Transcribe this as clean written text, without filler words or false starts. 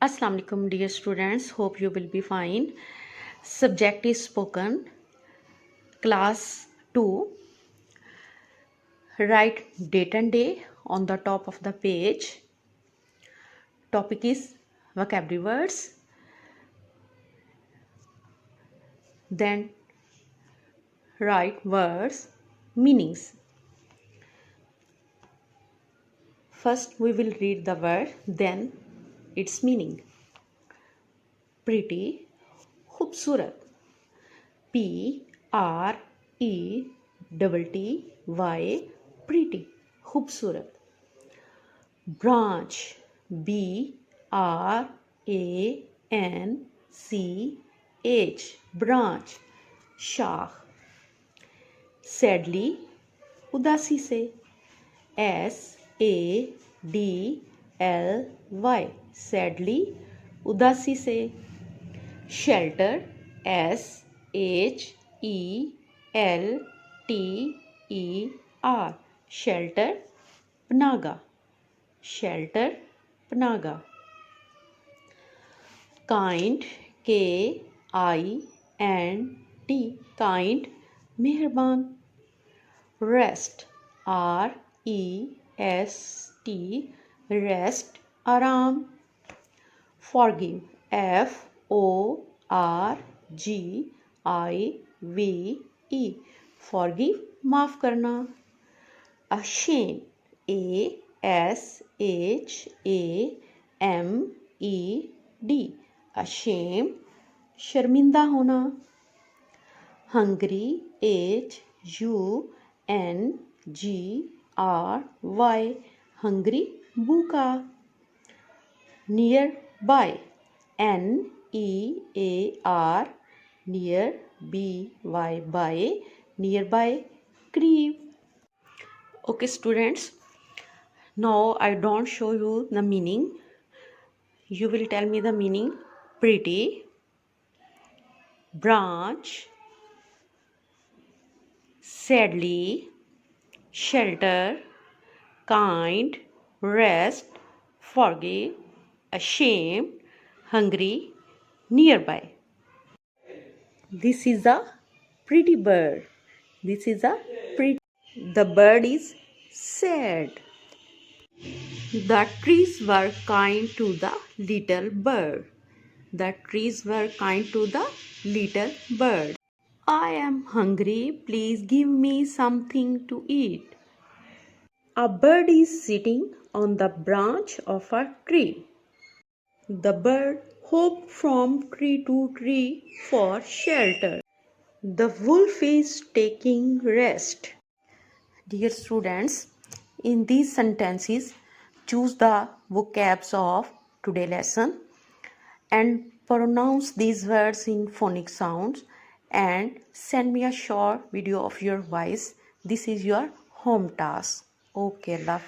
Assalamu alaikum dear students, hope you will be fine. Subject is spoken, class 2. Write date and day on the top of the page. Topic is vocabulary words. Then write words meanings. First we will read the word, then its meaning. Pretty, खूबसूरत. Pretty, pretty, खूबसूरत. Branch, branch, branch, शाख. Sadly, उदासी से. sadly, sadly, उदासी से. Shelter, shelter, shelter, panaga, shelter, panaga. Kind, kind, kind, मेहरबान. Rest, rest, rest, आराम. Forgive, forgive, forgive, माफ करना. Ashamed, ashamed, ashamed, शर्मिंदा होना. Hungry, hungry, hungry, भूखा. Nearby, near, near, nearby, crib. Okay students, now I don't show you the meaning. You will tell me the meaning. Pretty, branch, sadly, shelter, kind, rest, forgive, ashamed, hungry, nearby. This is a pretty bird. This is a pretty. The bird is sad. The trees were kind to the little bird. The trees were kind to the little bird. I am hungry. Please give me something to eat. A bird is sitting on the branch of a tree. The bird hopped from tree to tree for shelter. The wolf is taking rest. Dear students, in these sentences, choose the vocabs of today's lesson and pronounce these words in phonic sounds and send me a short video of your voice. This is your home task. Okay, love.